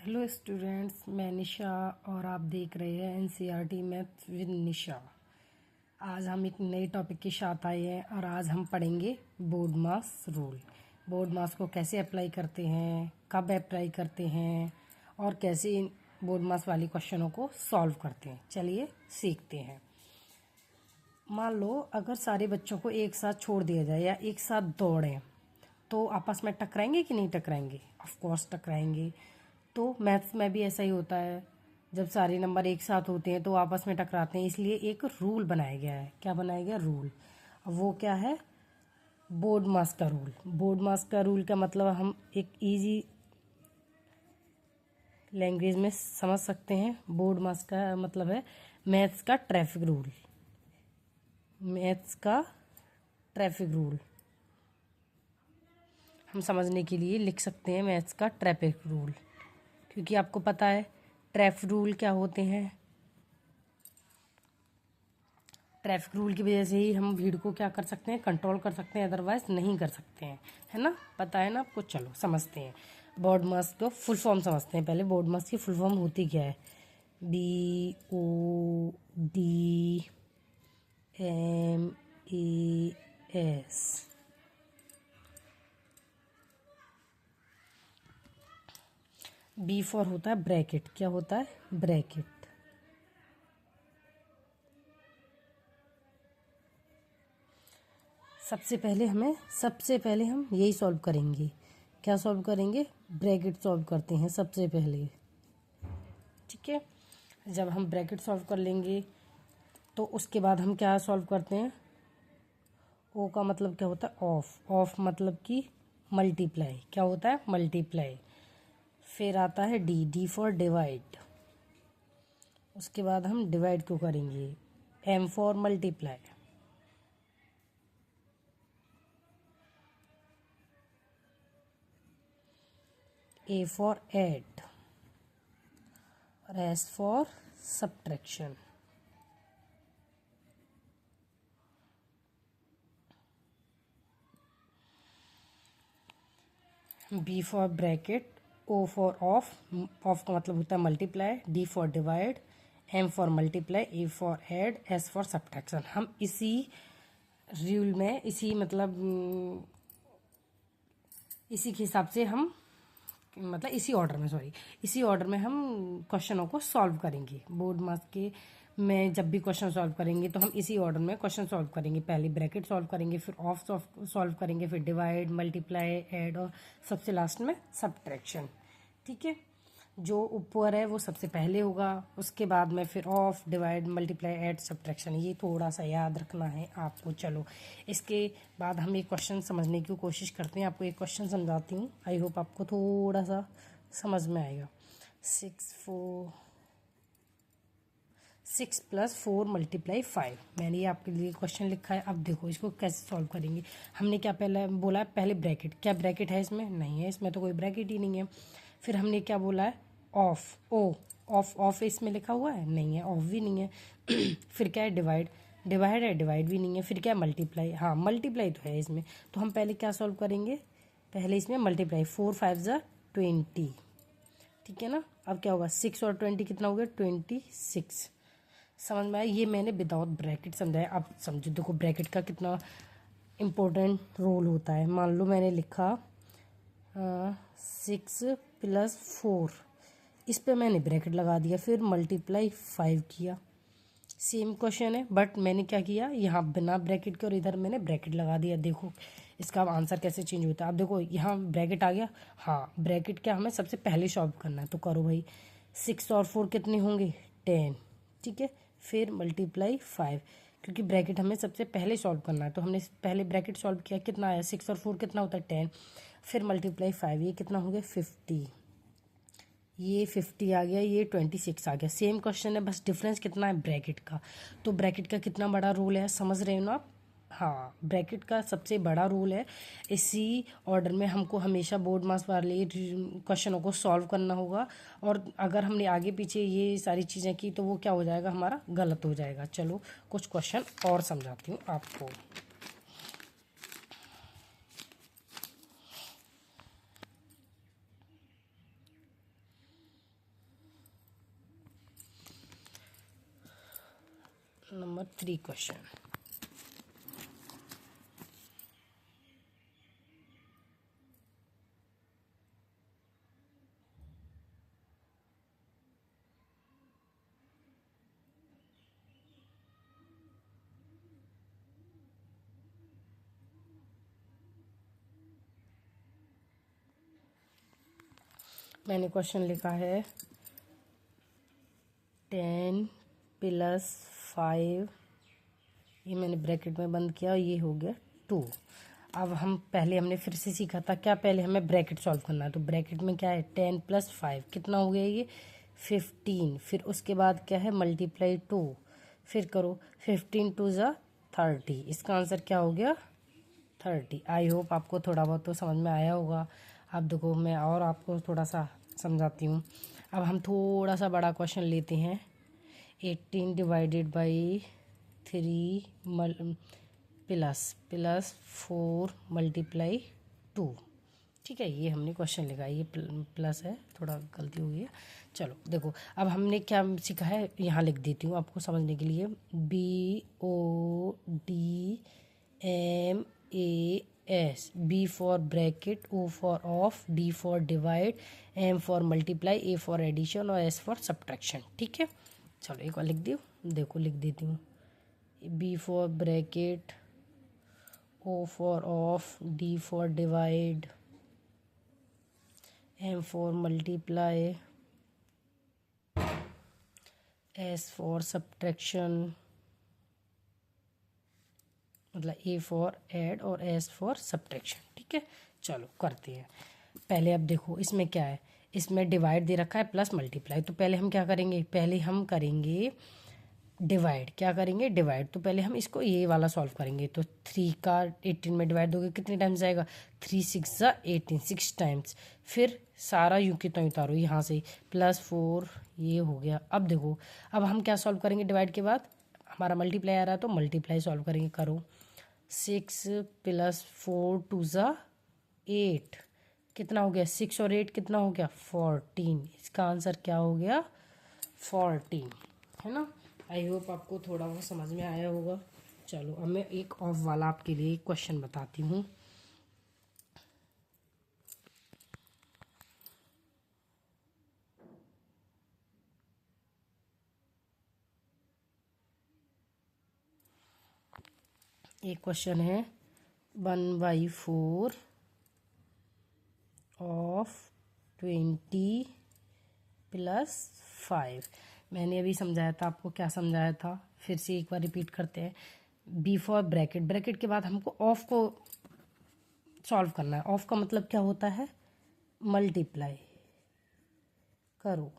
Hello students, मैं निशा और आप देख रहे हैं एनसीईआरटी मैथ्स विद निशा। आज हम एक नए टॉपिक के साथ आए हैं और आज हम पढ़ेंगे बोर्ड मास रूल। बोर्ड मास को कैसे अप्लाई करते हैं, कब अप्लाई करते हैं और कैसे इन बोर्ड मास वाली क्वेश्चनों को सॉल्व करते हैं। चलिए सीखते हैं। मान लो अगर सारे बच्चों को एक साथ छोड़ दिया जाए या एक साथ दौड़ें तो आपस में टकराएंगे कि नहीं टकराएंगे? Of course टकराएंगे। तो मैथ्स में भी ऐसा ही होता है, जब सारे नंबर एक साथ होते हैं तो आपस में टकराते हैं, इसलिए एक रूल बनाया गया है। क्या बनाया गया? रूल। वो क्या है? बोर्ड मास का रूल। बोर्ड मास का रूल का मतलब हम एक इजी लैंग्वेज में समझ सकते हैं। बोर्ड मास का मतलब है मैथ्स का ट्रैफिक रूल। मैथ्स का ट्रैफिक रूल हम समझने के लिए लिख सकते हैं मैथ्स का ट्रैफिक रूल, क्योंकि आपको पता है ट्रैफिक रूल क्या होते हैं। ट्रैफिक रूल की वजह से ही हम भीड़ को क्या कर सकते हैं? कंट्रोल कर सकते हैं, अदरवाइज नहीं कर सकते हैं, है ना? पता है ना आपको? चलो समझते हैं। बोर्ड मास को फुल फॉर्म समझते हैं पहले। बोर्ड मास की फुल फॉर्म होती क्या है? BODMAS। बी फॉर होता है ब्रैकेट। क्या होता है? ब्रैकेट। सबसे पहले हम यही सॉल्व करेंगे। क्या सॉल्व करेंगे? ब्रैकेट सॉल्व करते हैं सबसे पहले। ठीक है, जब हम ब्रैकेट सॉल्व कर लेंगे तो उसके बाद हम क्या सॉल्व करते हैं? ओ का मतलब क्या होता है? ऑफ। ऑफ मतलब कि मल्टीप्लाई। क्या होता है? मल्टीप्लाई। फिर आता है डी। D for divide. उसके बाद हम डिवाइड को करेंगे। M for multiply. A for add और S for subtraction। B for bracket, O for off। Of का मतलब होता है multiply. D for divide, M for multiply, A for add, S for subtraction। हम इसी रूल में इसी के हिसाब से हम इसी ऑर्डर में हम क्वेश्चनों को सॉल्व करेंगे। बोर्ड मास के में जब भी क्वेश्चन सॉल्व करेंगे तो हम इसी ऑर्डर में क्वेश्चन सॉल्व करेंगे। पहले ब्रैकेट सॉल्व करेंगे, फिर ऑफ सॉल्व करेंगे, फिर डिवाइड, मल्टीप्लाई, ऐड और सबसे लास्ट में सब्ट्रैक्शन। ठीक है, जो ऊपर है वो सबसे पहले होगा, उसके बाद में फिर of, divide, multiply, add, subtraction. ये थोड़ा सा याद रखना है आपको। चलो इसके बाद हम एक क्वेश्चन समझने की कोशिश करते हैं। आपको एक क्वेश्चन समझाती हूँ, आई होप आपको थोड़ा सा समझ में आएगा। 6 + 4 × 5। मैंने ये आपके लिए क्वेश्चन लिखा है। अब देखो इसको कैसे सॉल्व करेंगे। हमने क्या पहले बोला है? पहले ब्रैकेट। क्या ब्रैकेट है इसमें? नहीं है, इसमें तो कोई ब्रैकेट ही नहीं है। फिर हमने क्या बोला है? ऑफ। ओ ऑफ इसमें लिखा हुआ है? नहीं है, ऑफ भी नहीं है। फिर क्या है? डिवाइड। डिवाइड है, डिवाइड भी नहीं है। फिर क्या है? मल्टीप्लाई। हाँ, मल्टीप्लाई तो है इसमें। तो हम पहले क्या सॉल्व करेंगे? पहले इसमें मल्टीप्लाई। 4 × 5 = 20। ठीक है ना? अब क्या होगा? 6 और 20 कितना हो गया? 26। समझ में आया? ये मैंने विदाउट ब्रैकेट समझाया। अब समझो, देखो ब्रैकेट का कितना इम्पोर्टेंट रोल होता है। मान लो मैंने लिखा 6 + 4, इस पे मैंने ब्रैकेट लगा दिया, फिर मल्टीप्लाई 5 किया। सेम क्वेश्चन है, बट मैंने क्या किया? यहाँ बिना ब्रैकेट के और इधर मैंने ब्रैकेट लगा दिया। देखो इसका आंसर कैसे चेंज होता है। अब देखो यहाँ ब्रैकेट आ गया। हाँ, ब्रैकेट क्या हमें सबसे पहले सॉल्व करना है, तो करो भाई। 6 और 4 कितने होंगे? 10। ठीक है, फिर मल्टीप्लाई 5, क्योंकि ब्रैकेट हमें सबसे पहले सॉल्व करना है, तो हमने पहले ब्रैकेट सॉल्व किया। कितना आया? 6 और 4 कितना होता है? 10। फिर मल्टीप्लाई 5, ये कितना हो गया? 50। ये 50 आ गया, ये 26 आ गया। सेम क्वेश्चन है, बस डिफरेंस कितना है? ब्रैकेट का। तो ब्रैकेट का कितना बड़ा रोल है, समझ रहे हो ना आप? हाँ, ब्रैकेट का सबसे बड़ा रोल है। इसी ऑर्डर में हमको हमेशा बोर्ड मास वाले क्वेश्चनों को सॉल्व करना होगा, और अगर हमने आगे पीछे ये सारी चीज़ें की तो वो क्या हो जाएगा? हमारा गलत हो जाएगा। चलो कुछ क्वेश्चन और समझाती हूँ आपको। Number 3 question. मैंने क्वेश्चन लिखा है 10 प्लस 5, ये मैंने ब्रैकेट में बंद किया और ये हो गया 2। अब हम पहले हमने फिर से सीखा था क्या, पहले हमें ब्रैकेट सॉल्व करना है। तो ब्रैकेट में क्या है 10 प्लस 5 कितना हो गया ये 15। फिर उसके बाद क्या है मल्टीप्लाई 2, फिर करो 15 2 ज़ा 30। इसका आंसर क्या हो गया 30। आई होप आपको थोड़ा बहुत तो समझ में आया होगा। अब देखो मैं और आपको थोड़ा सा समझाती हूँ। अब हम थोड़ा सा बड़ा क्वेश्चन लेते हैं। 18 डिवाइडेड बाई 3 प्लस 4 मल्टीप्लाई 2। ठीक है, ये हमने क्वेश्चन लिखा है, ये प्लस है, थोड़ा गलती हो गई है। चलो देखो अब हमने क्या सीखा है, यहाँ लिख देती हूँ आपको समझने के लिए। BODMAS, B for bracket, O for of, D for divide, M for multiply, A for addition और S फॉर सब्ट्रैक्शन। ठीक है, चलो एक बार लिख दियो, देखो लिख देती हूँ। B for bracket, O for of, D for divide, M for multiply, S for subtraction, मतलब A for add और S for subtraction। ठीक है, चलो करते हैं। पहले अब देखो इसमें क्या है, इसमें डिवाइड दे रखा है प्लस मल्टीप्लाई। तो पहले हम क्या करेंगे, पहले हम करेंगे डिवाइड। क्या करेंगे डिवाइड, तो पहले हम इसको ये वाला सॉल्व करेंगे। तो 3 का 18 में डिवाइड दोगे कितने टाइम्स आएगा 3 6 ज़ा 18, 6 टाइम्स। फिर सारा यूं की तो उतारो यहाँ से, प्लस 4 ये हो गया। अब देखो अब हम क्या सॉल्व करेंगे डिवाइड के बाद, हमारा मल्टीप्लाई आ रहा है तो मल्टीप्लाई सॉल्व करेंगे। करो 6 प्लस 4 2 ज़ा 8, कितना हो गया 6 और 8 कितना हो गया 14। इसका आंसर क्या हो गया 14, है ना। आई होप आपको थोड़ा बहुत समझ में आया होगा। चलो अब मैं एक ऑफ वाला आपके लिए क्वेश्चन बताती हूँ। एक क्वेश्चन है 1/4 ऑफ 20 प्लस 5। मैंने अभी समझाया था आपको, क्या समझाया था फिर से एक बार रिपीट करते हैं। बी फॉर ब्रैकेट, ब्रैकेट के बाद हमको ऑफ को सॉल्व करना है। ऑफ का मतलब क्या होता है मल्टीप्लाई करो।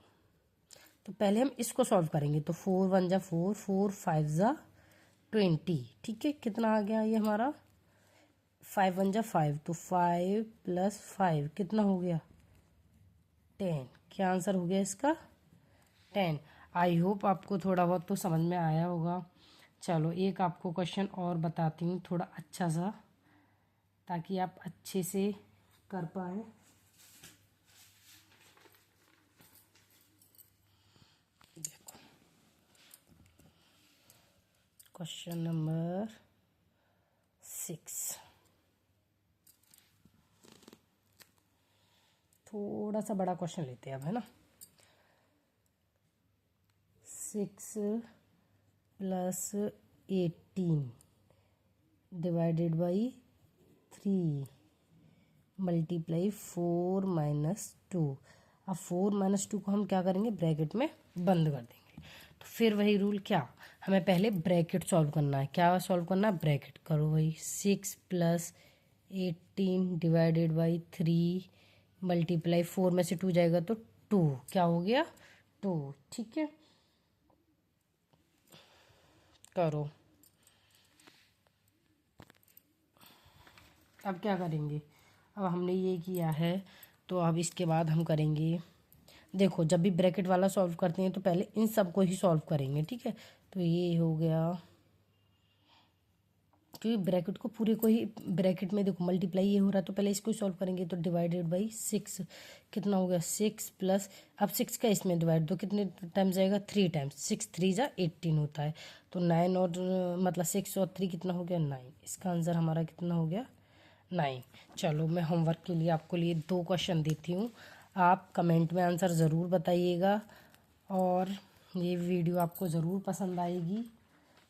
तो पहले हम इसको सॉल्व करेंगे। तो 4 1 जा 4, 4 5 जा 20। ठीक है, कितना आ गया ये हमारा 5 1 जा 5, तो 5 प्लस 5 कितना हो गया 10। क्या आंसर हो गया इसका 10। आई होप आपको थोड़ा बहुत तो समझ में आया होगा। चलो एक आपको क्वेश्चन और बताती हूँ थोड़ा अच्छा सा, ताकि आप अच्छे से कर पाए। देखो क्वेश्चन नंबर 6, थोड़ा सा बड़ा क्वेश्चन लेते हैं अब, है ना। 6 plus 18 divided by 3 multiply 4 minus 2। अब 4 माइनस 2 को हम क्या करेंगे ब्रैकेट में बंद कर देंगे। तो फिर वही रूल, क्या हमें पहले ब्रैकेट सॉल्व करना है। क्या सॉल्व करना है ब्रैकेट, करो वही 6 प्लस 18 डिवाइडेड बाई 3 मल्टीप्लाई 4 में से 2 जाएगा तो 2, क्या हो गया 2। ठीक है, करो। अब क्या करेंगे, अब हमने ये किया है तो अब इसके बाद हम करेंगे, देखो जब भी ब्रैकेट वाला सॉल्व करते हैं तो पहले इन सब को ही सॉल्व करेंगे। ठीक है, तो ये हो गया क्योंकि ब्रैकेट को पूरे को ही ब्रैकेट में देखो मल्टीप्लाई ये हो रहा है तो पहले इसको सॉल्व करेंगे। तो डिवाइडेड बाई 6 कितना हो गया 6 प्लस, अब 6 का इसमें डिवाइड दो कितने टाइम्स जाएगा 3 टाइम्स, 6 3 जा 18 होता है। तो 9 और मतलब 6 और 3 कितना हो गया 9। इसका आंसर हमारा कितना हो गया 9। चलो मैं होमवर्क के लिए आपको लिए 2 क्वेश्चन देती हूँ, आप कमेंट में आंसर ज़रूर बताइएगा और ये वीडियो आपको ज़रूर पसंद आएगी।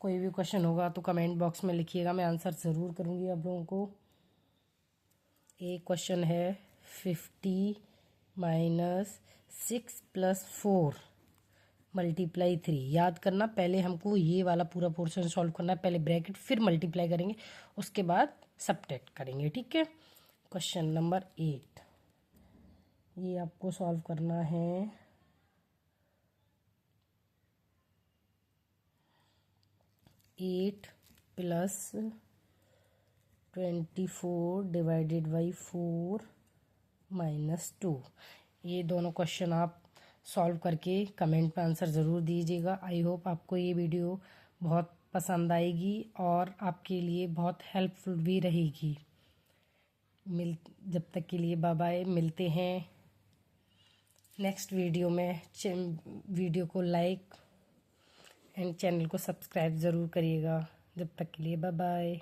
कोई भी क्वेश्चन होगा तो कमेंट बॉक्स में लिखिएगा, मैं आंसर ज़रूर करूँगी आप लोगों को। एक क्वेश्चन है 50 माइनस 6 प्लस 4 मल्टीप्लाई 3। याद करना पहले हमको ये वाला पूरा पोर्शन सॉल्व करना है, पहले ब्रैकेट फिर मल्टीप्लाई करेंगे उसके बाद सब्ट्रैक्ट करेंगे, ठीक है। क्वेश्चन नंबर 8 ये आपको सॉल्व करना है। 8 प्लस 24 डिवाइडेड बाई 4 माइनस 2। ये दोनों क्वेश्चन आप सॉल्व करके कमेंट में आंसर ज़रूर दीजिएगा। आई होप आपको ये वीडियो बहुत पसंद आएगी और आपके लिए बहुत हेल्पफुल भी रहेगी। जब तक के लिए बाय बाय, मिलते हैं नेक्स्ट वीडियो में। वीडियो को लाइक एंड चैनल को सब्सक्राइब ज़रूर करिएगा। जब तक के लिए बाय बाय।